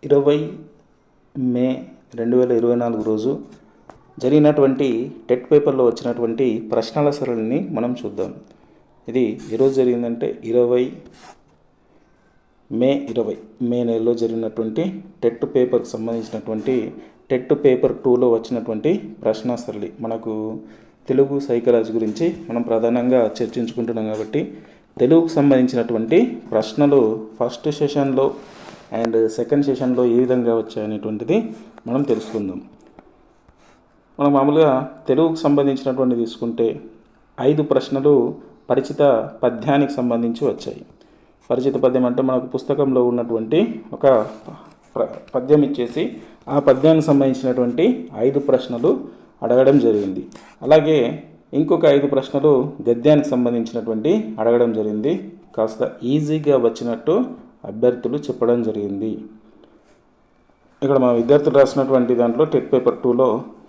20 మే 2024 రోజు జరిగినటువంటి టెట్ పేపర్లో వచ్చినటువంటి ప్రశ్నల సరళిని మనం చూద్దాం. ఇది ఈరోజు జరిగిందంటే 20 మే నెలలో జరిగినటువంటి టెట్ పేపర్కి సంబంధించినటువంటి టెట్ పేపర్ 2లో వచ్చినటువంటి ప్రశ్న సరళి. మనకు తెలుగు సైకాలజీ గురించి మనం ప్రధానంగా చర్చించుకుంటున్నాం కాబట్టి తెలుగుకు సంబంధించినటువంటి ప్రశ్నలు ఫస్ట్ సెషన్లో అండ్ సెకండ్ సెషన్లో ఏ విధంగా వచ్చాయనేటువంటిది మనం తెలుసుకుందాం. మనం మామూలుగా తెలుగుకు సంబంధించినటువంటి తీసుకుంటే 5 ప్రశ్నలు పరిచిత పద్యానికి సంబంధించి వచ్చాయి. పరిచిత పద్యం అంటే మనకు పుస్తకంలో ఉన్నటువంటి ఒక పద్యం ఇచ్చేసి ఆ పద్యానికి సంబంధించినటువంటి 5 ప్రశ్నలు అడగడం జరిగింది. అలాగే ఇంకొక 5 ప్రశ్నలు గద్యానికి సంబంధించినటువంటి అడగడం జరిగింది. కాస్త ఈజీగా వచ్చినట్టు అభ్యర్థులు చెప్పడం జరిగింది. ఇక్కడ మా విద్యార్థులు రాసినటువంటి దాంట్లో టెట్ పేపర్ 2లో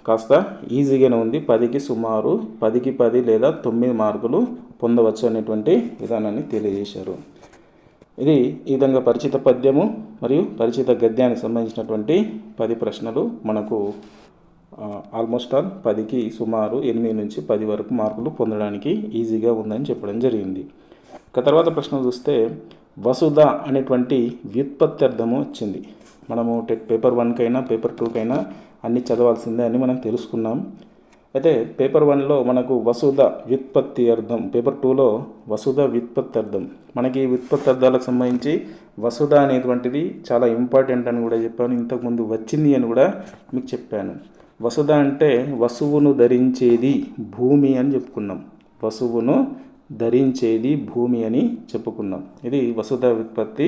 కాస్త ఈజీగానే ఉంది. 10కి సుమారు 10కి 10 లేదా 9 మార్కులు పొందవచ్చు అనేటువంటి విధానాన్ని తెలియజేశారు. ఇది ఈ విధంగా పరిచిత పద్యము మరియు పరిచిత గద్యానికి సంబంధించినటువంటి 10 ప్రశ్నలు మనకు ఆల్మోస్ట్ ఆల్ 10కి సుమారు 8 నుంచి 10 వరకు మార్కులు పొందడానికి ఈజీగా ఉందని చెప్పడం జరిగింది. ఇక తర్వాత ప్రశ్న చూస్తే వసుధ అనేటువంటి వ్యుత్పత్తి అర్థము వచ్చింది. మనము టెట్ పేపర్ 1కైనా పేపర్ 2కైనా అన్నీ చదవాల్సిందే అని మనం తెలుసుకున్నాం. అయితే పేపర్ 1లో మనకు వసుధ వ్యుత్పత్తి అర్థం, పేపర్ 2లో వసుధ వ్యుత్పత్తి అర్థం. మనకి వ్యుత్పత్తి అర్థాలకు సంబంధించి వసుధ అనేటువంటిది చాలా ఇంపార్టెంట్ అని కూడా చెప్పాను. ఇంతకుముందు వచ్చింది అని కూడా మీకు చెప్పాను. వసుధ అంటే వసువును ధరించేది భూమి అని చెప్పుకున్నాం. వసువును ధరించేది భూమి అని చెప్పుకున్నాం. ఇది వసుధ వ్యుత్పత్తి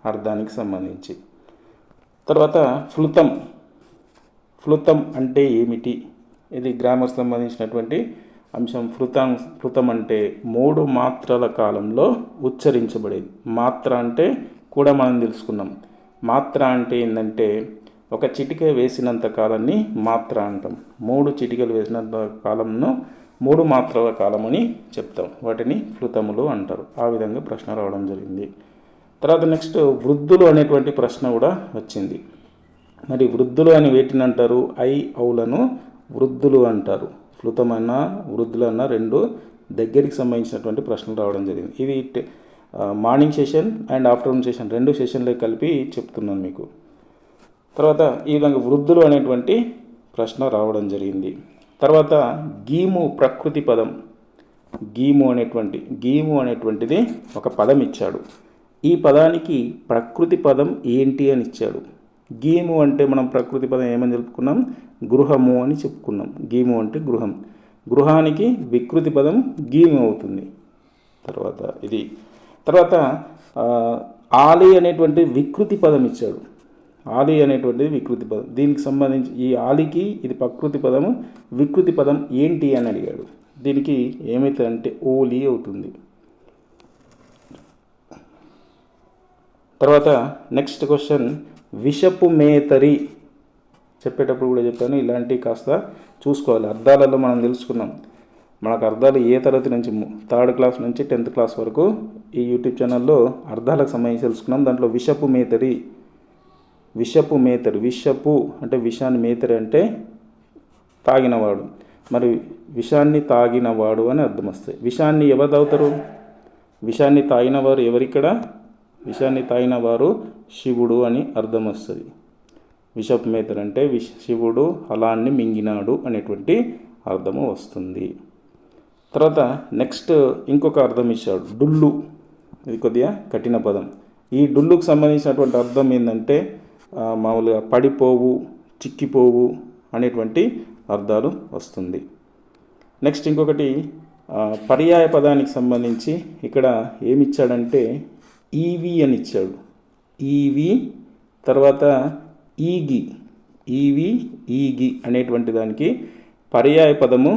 అర్థానికి సంబంధించి. తర్వాత ఫ్లుతం అంటే ఏమిటి? ఇది గ్రామర్ సంబంధించినటువంటి అంశం. ఫ్లుతం అంటే 3 మాత్రల కాలంలో ఉచ్చరించబడేది. మాత్ర అంటే కూడా మనం తెలుసుకున్నాం. మాత్ర అంటే ఏంటంటే ఒక చిటిక వేసినంత కాలాన్ని మాత్ర అంటాం. 3 చిటికలు వేసినంత కాలంను 3 మాత్రల కాలం అని చెప్తాం. వాటిని ఫ్లుతములు అంటారు. ఆ విధంగా ప్రశ్న రావడం జరిగింది. తర్వాత నెక్స్ట్ వృద్ధులు అనేటువంటి ప్రశ్న కూడా వచ్చింది. మరి వృద్ధులు అని వేటిని అంటారు? ఔలను వృద్ధులు అంటారు. ఫ్లుతమన్నా వృద్ధులన్నా 2 దగ్గరికి సంబంధించినటువంటి ప్రశ్నలు రావడం జరిగింది. ఇది morning session and afternoon session 2 సెషన్లో కలిపి చెప్తున్నాను మీకు. తర్వాత ఈ విధంగా వృద్ధులు అనేటువంటి ప్రశ్న రావడం జరిగింది. తర్వాత గీము ప్రకృతి పదం. గీము అనేటువంటిది ఒక పదం ఇచ్చాడు. ఈ పదానికి ప్రకృతి పదం ఏంటి అని ఇచ్చాడు. గీము అంటే మనం ప్రకృతి పదం ఏమని చెప్పుకున్నాం? గృహము అని చెప్పుకున్నాం. గీము అంటే గృహం. గృహానికి వికృతి పదం గీము అవుతుంది. తర్వాత ఆలి అనేటువంటి వికృతి పదం ఇచ్చాడు. ఆలి అనేటువంటిది వికృతి పదం. దీనికి సంబంధించి ఈ ఆలికి ఇది ప్రకృతి పదము, వికృతి పదం ఏంటి అని అడిగాడు. దీనికి ఏమవుతుందంటే ఓలి అవుతుంది. తర్వాత నెక్స్ట్ క్వశ్చన్ విషపు మేతరి. చెప్పేటప్పుడు కూడా చెప్పాను, ఇలాంటివి కాస్త చూసుకోవాలి. అర్థాలలో మనం తెలుసుకున్నాం. మనకు అర్థాలు ఏ తరగతి నుంచి 3rd క్లాస్ నుంచి 10th క్లాస్ వరకు ఈ యూట్యూబ్ ఛానల్లో అర్థాలకు సంబంధించి తెలుసుకున్నాం. దాంట్లో విషపు మేతరి విషపు అంటే విషాన్ని, మేతరి అంటే తాగినవాడు. మరి విషాన్ని తాగినవాడు అని అర్థం వస్తాయి. విషాన్ని ఎవరు తాగుతారు? విషాన్ని తాగినవారు ఎవరిక్కడ? విషాన్ని తాగినవారు శివుడు అని అర్థం వస్తుంది. విషపు మేతరి అంటే శివుడు హలాన్ని మింగినాడు అనేటువంటి అర్థము వస్తుంది. తర్వాత నెక్స్ట్ ఇంకొక అర్థం ఇచ్చాడు, డుల్లు. ఇది కొద్దిగా కఠిన పదం. ఈ డుల్లుకు సంబంధించినటువంటి అర్థం ఏంటంటే మామూలుగా పడిపోవు, చిక్కిపోవు అనేటువంటి అర్థాలు వస్తుంది. నెక్స్ట్ ఇంకొకటి పర్యాయ పదానికి సంబంధించి ఇక్కడ ఏమిచ్చాడంటే ఈవి అని ఇచ్చాడు. ఈవి తర్వాత ఈగి అనేటువంటి దానికి పర్యాయ పదము,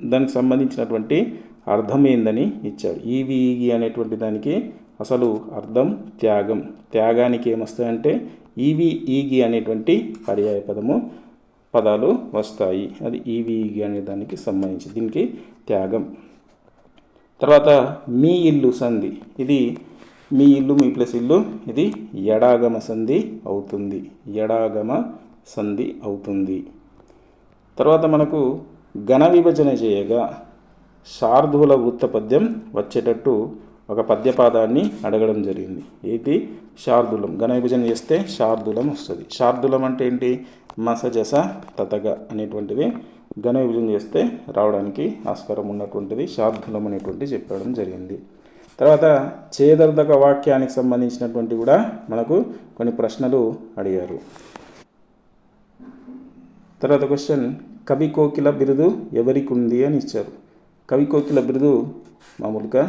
దానికి సంబంధించినటువంటి అర్థం ఏందని ఇచ్చాడు. ఈగి అనేటువంటి దానికి అసలు అర్థం త్యాగం. త్యాగానికి ఏమొస్తాయంటే ఈగి అనేటువంటి పర్యాయ పదాలు వస్తాయి. అది ఈగి అనే దానికి సంబంధించి, దీనికి త్యాగం. తర్వాత మీ ఇల్లు సంధి. ఇది మీ ఇల్లు మీ ప్లస్ ఇల్లు ఇది ఎడాగమ సంధి అవుతుంది. ఎడాగమ సంధి అవుతుంది. తర్వాత మనకు ఘన విభజన చేయగా శార్దూల వృత్త పద్యం వచ్చేటట్టు ఒక పద్యపాదాన్ని అడగడం జరిగింది. ఏంటి? శార్దూలం. ఘన విభజన చేస్తే శార్దూలం వస్తుంది. శార్దూలం అంటే ఏంటి? మసజస తతగ అనేటువంటిది ఘన విభజన చేస్తే రావడానికి ఆస్కారం ఉన్నటువంటిది శార్దూలం అనేటువంటి చెప్పడం జరిగింది. తర్వాత ఛేదర్థక వాక్యానికి సంబంధించినటువంటి కూడా మనకు కొన్ని ప్రశ్నలు అడిగారు. తర్వాత క్వశ్చన్, కవి కోకిల బిరుదు ఎవరికి ఉంది అని ఇచ్చారు. కవి కోకిల బిరుదు మామూలుగా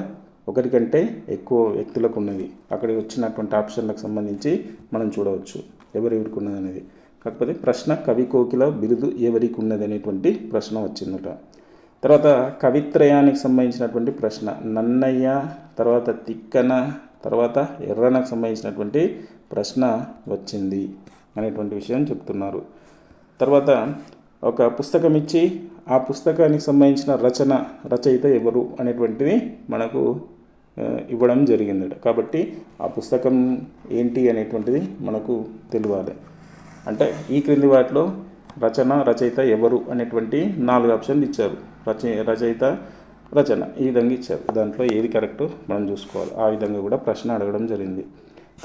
ఒకరి కంటే ఎక్కువ వ్యక్తులకు ఉన్నది. అక్కడికి వచ్చినటువంటి ఆప్షన్లకు సంబంధించి మనం చూడవచ్చు ఎవరెవరికి ఉన్నది అనేది. కాకపోతే ప్రశ్న కవి కోకిల బిరుదు ఎవరికి ఉన్నది అనేటువంటి ప్రశ్న వచ్చిందట. తర్వాత కవిత్రయానికి సంబంధించినటువంటి ప్రశ్న నన్నయ్య, తర్వాత తిక్కన, తర్వాత ఎర్రనకు సంబంధించినటువంటి ప్రశ్న వచ్చింది అనేటువంటి విషయం చెప్తున్నారు. తర్వాత ఒక పుస్తకం ఇచ్చి ఆ పుస్తకానికి సంబంధించిన రచయిత ఎవరు అనేటువంటిది మనకు ఇవ్వడం జరిగిందట. కాబట్టి ఆ పుస్తకం ఏంటి అనేటువంటిది మనకు తెలియాలి. అంటే ఈ క్రింది వాటిలో రచయిత ఎవరు అనేటువంటి 4 ఆప్షన్లు ఇచ్చారు. రచయిత, రచన ఈ విధంగా ఇచ్చారు. దాంట్లో ఏది కరెక్ట్ మనం చూసుకోవాలి. ఆ విధంగా కూడా ప్రశ్న అడగడం జరిగింది.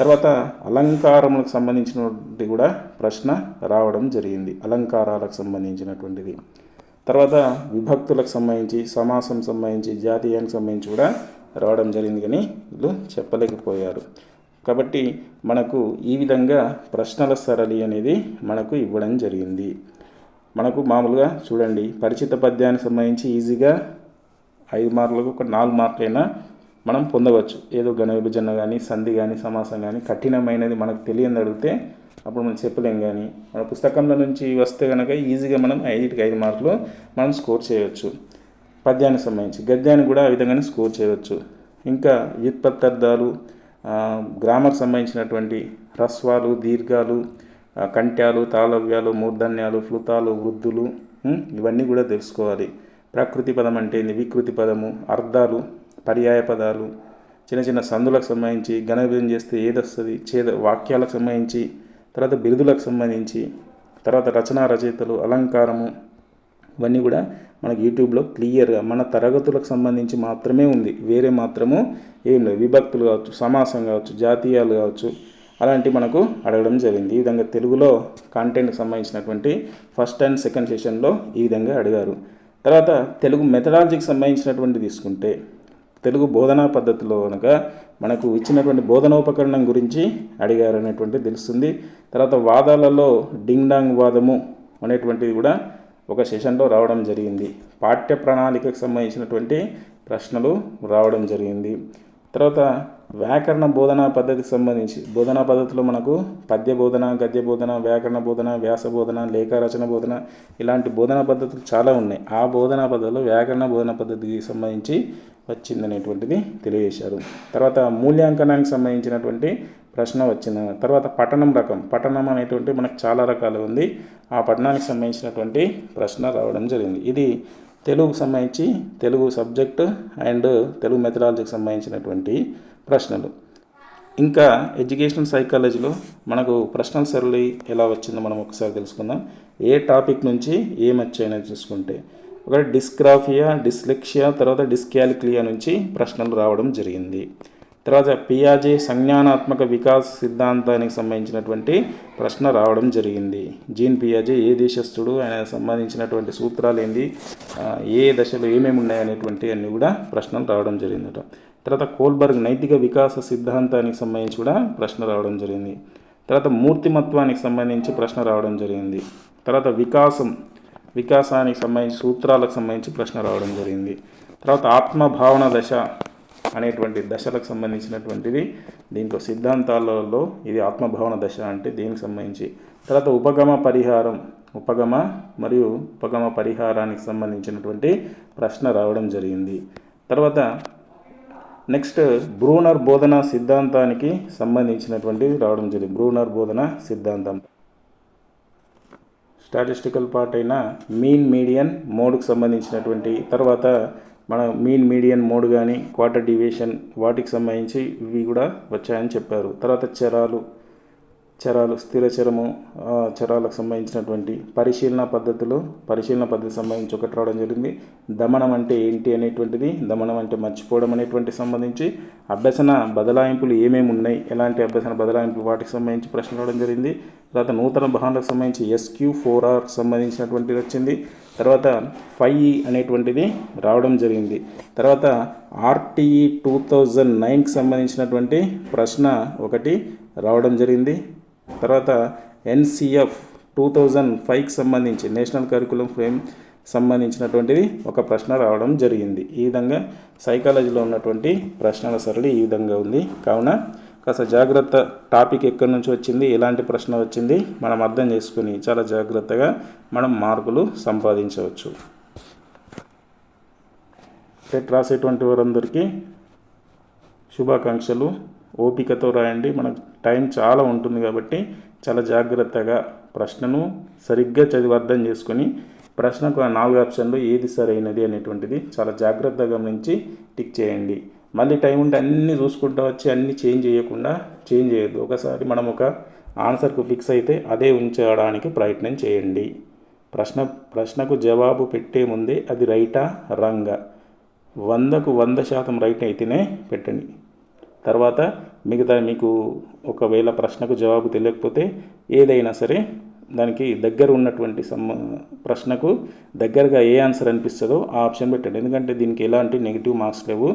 తర్వాత అలంకారములకు సంబంధించినటువంటి కూడా ప్రశ్న రావడం జరిగింది. అలంకారాలకు సంబంధించినటువంటిది. తర్వాత విభక్తులకు సంబంధించి, సమాసం సంబంధించి, జాతీయానికి సంబంధించి కూడా రావడం జరిగింది. కానీ వీళ్ళు చెప్పలేకపోయారు. కాబట్టి మనకు ఈ విధంగా ప్రశ్నల సరళి అనేది మనకు ఇవ్వడం జరిగింది. మనకు మామూలుగా చూడండి, పరిచిత పద్యానికి సంబంధించి ఈజీగా 5 మార్కులకు ఒక 4 మార్కులైనా మనం పొందవచ్చు. ఏదో ఘన విభజన కానీ, సంధి కానీ, సమాసం కానీ కఠినమైనది మనకు తెలియని అడిగితే అప్పుడు మనం చెప్పలేం. కానీ మన పుస్తకంలో నుంచి వస్తే కనుక ఈజీగా మనం 5కి 5 మార్కులు మనం స్కోర్ చేయవచ్చు. పద్యానికి సంబంధించి, గద్యానికి కూడా ఆ విధంగానే స్కోర్ చేయవచ్చు. ఇంకా వ్యుత్పత్తార్థాలు, గ్రామర్ సంబంధించినటువంటి హ్రస్వాలు, దీర్ఘాలు, కంఠ్యాలు, తాళవ్యాలు, మూర్ధన్యాలు, ఫ్లుతాలు, వృద్ధులు ఇవన్నీ కూడా తెలుసుకోవాలి. ప్రకృతి పదం అంటే ఏంది, వికృతి పదము, అర్థాలు, పర్యాయ పదాలు, చిన్న చిన్న సందులకు సంబంధించి, ఘన విభజన చేస్తే ఏది వస్తుంది, వాక్యాలకు సంబంధించి, తర్వాత బిరుదులకు సంబంధించి, తర్వాత రచయితలు, అలంకారము ఇవన్నీ కూడా మనకి యూట్యూబ్లో క్లియర్గా మన తరగతులకు సంబంధించి మాత్రమే ఉంది. వేరే మాత్రము ఏం లేదు. విభక్తులు కావచ్చు, సమాసం కావచ్చు, జాతీయాలు కావచ్చు, అలాంటివి మనకు అడగడం జరిగింది. ఈ విధంగా తెలుగులో కాంటెంట్కి సంబంధించినటువంటి ఫస్ట్ అండ్ సెకండ్ సెషన్లో ఈ విధంగా అడిగారు. తర్వాత తెలుగు మెథడాలజీకి సంబంధించినటువంటి తీసుకుంటే, తెలుగు బోధనా పద్ధతిలో కనుక మనకు ఇచ్చినటువంటి బోధనోపకరణం గురించి అడిగారు అనేటువంటిది తెలుస్తుంది. తర్వాత వాదాలలో డింగ్ డాంగ్ వాదము అనేటువంటిది కూడా ఒక సెషన్లో రావడం జరిగింది. పాఠ్య ప్రణాళికకు సంబంధించినటువంటి ప్రశ్నలు రావడం జరిగింది. తర్వాత వ్యాకరణ బోధనా పద్ధతికి సంబంధించి, బోధనా పద్ధతిలో మనకు పద్య బోధన, గద్య బోధన, వ్యాకరణ బోధన, వ్యాస బోధన, లేఖరచన బోధన ఇలాంటి బోధనా పద్ధతులు చాలా ఉన్నాయి. ఆ బోధనా పద్ధతిలో వ్యాకరణ బోధనా పద్ధతికి సంబంధించి వచ్చిందనేటువంటిది తెలియజేశారు. తర్వాత మూల్యాంకనానికి సంబంధించినటువంటి ప్రశ్న వచ్చింది. తర్వాత పఠనం రకం, పఠనం అనేటువంటి మనకు చాలా రకాలు ఉంది. ఆ పఠనానికి సంబంధించినటువంటి ప్రశ్న రావడం జరిగింది. ఇది తెలుగుకు సంబంధించి, తెలుగు సబ్జెక్టు అండ్ తెలుగు మెథడాలజీకి సంబంధించినటువంటి ప్రశ్నలు. ఇంకా ఎడ్యుకేషనల్ సైకాలజీలో మనకు ప్రశ్నల సరళి ఎలా వచ్చిందో మనం ఒకసారి తెలుసుకుందాం. ఏ టాపిక్ నుంచి ఏమొచ్చాయని చూసుకుంటే, ఒకటి డిస్గ్రాఫియా, డిస్లెక్సియా, తర్వాత డిస్కాలిక్యులియా నుంచి ప్రశ్నలు రావడం జరిగింది. తర్వాత పియాజే సంజ్ఞానాత్మక వికాస సిద్ధాంతానికి సంబంధించినటువంటి ప్రశ్న రావడం జరిగింది. జీన్ పియాజే ఏ దేశస్థుడు, ఆయన సంబంధించినటువంటి సూత్రాలు ఏంది, ఏ దశలో ఏమేమి ఉన్నాయనేటువంటి అన్నీ కూడా ప్రశ్నలు రావడం జరిగిందట. తర్వాత కోల్బర్గ్ నైతిక వికాస సిద్ధాంతానికి సంబంధించి కూడా ప్రశ్న రావడం జరిగింది. తర్వాత మూర్తిమత్వానికి సంబంధించి ప్రశ్న రావడం జరిగింది. తర్వాత వికాసానికి సంబంధించి సూత్రాలకు సంబంధించి ప్రశ్న రావడం జరిగింది. తర్వాత ఆత్మభావన దశ అనేటువంటి దశలకు సంబంధించినటువంటిది, దీంట్లో సిద్ధాంతాలలో ఇది ఆత్మభావన దశ అంటే దీనికి సంబంధించి. తర్వాత ఉపగమ పరిహారానికి సంబంధించినటువంటి ప్రశ్న రావడం జరిగింది. తర్వాత నెక్స్ట్ బ్రూనర్ బోధనా సిద్ధాంతానికి సంబంధించినటువంటిది రావడం జరిగింది. బ్రూనర్ బోధనా సిద్ధాంతం స్టాటిస్టికల్ పార్ట్ అయిన మీన్ మీడియన్ మోడ్కి సంబంధించినటువంటి, తర్వాత మన మీన్ మీడియన్ మోడ్ కానీ క్వార్టర్ డీవియేషన్ వాటికి సంబంధించి ఇవి కూడా వచ్చాయని చెప్పారు. తర్వాత చరాలు స్థిర చరము చరాలకు సంబంధించినటువంటి పరిశీలన పద్ధతి సంబంధించి ఒకటి రావడం జరిగింది. దమనం అంటే ఏంటి అనేటువంటిది, దమనం అంటే మర్చిపోవడం అనేటువంటి సంబంధించి అభ్యసన బదలాయింపులు ఏమేమి ఉన్నాయి, ఎలాంటి అభ్యసన బదలాయింపులు వాటికి సంబంధించి ప్రశ్న రావడం జరిగింది. తర్వాత నూతన భాగాలకు సంబంధించి SQ4R సంబంధించినటువంటిది వచ్చింది. తర్వాత 5E అనేటువంటిది రావడం జరిగింది. తర్వాత RTE 2009కి సంబంధించినటువంటి ప్రశ్న ఒకటి రావడం జరిగింది. తర్వాత NCF 2005కి సంబంధించి నేషనల్ కరికులం ఫ్రేమ్ సంబంధించినటువంటిది ఒక ప్రశ్న రావడం జరిగింది. ఈ విధంగా సైకాలజీలో ఉన్నటువంటి ప్రశ్నల సరళి ఈ విధంగా ఉంది. కావున కాస్త జాగ్రత్త, టాపిక్ ఎక్కడి నుంచి వచ్చింది, ఎలాంటి ప్రశ్న వచ్చింది మనం అర్థం చేసుకుని చాలా జాగ్రత్తగా మనం మార్కులు సంపాదించవచ్చు. టెట్ రాసేటువంటి వారందరికీ శుభాకాంక్షలు. ఓపికతో రాయండి, మనకు టైం చాలా ఉంటుంది కాబట్టి చాలా జాగ్రత్తగా ప్రశ్నను సరిగ్గా చదివి అర్థం చేసుకొని ప్రశ్నకు ఆ 4 ఆప్షన్లు ఏది సరైనది అనేటువంటిది చాలా జాగ్రత్తగా గమనించి టిక్ చేయండి. మళ్ళీ టైం ఉంటే అన్నీ చూసుకుంటూ వచ్చి అన్నీ చేంజ్ చేయొద్దు. ఒకసారి మనం ఒక ఆన్సర్కు ఫిక్స్ అయితే అదే ఉంచడానికి ప్రయత్నం చేయండి. ప్రశ్నకు జవాబు పెట్టే ముందే అది రైటా రాంగా 100కు 100% రైట్ అయితేనే పెట్టండి. తర్వాత మిగతా మీకు ఒకవేళ ప్రశ్నకు జవాబు తెలియకపోతే ఏదైనా సరే దానికి దగ్గర ఉన్నటువంటి ప్రశ్నకు దగ్గరగా ఏ ఆన్సర్ అనిపిస్తుందో ఆ ఆప్షన్ పెట్టండి. ఎందుకంటే దీనికి ఎలాంటి నెగిటివ్ మార్క్స్ లేవు.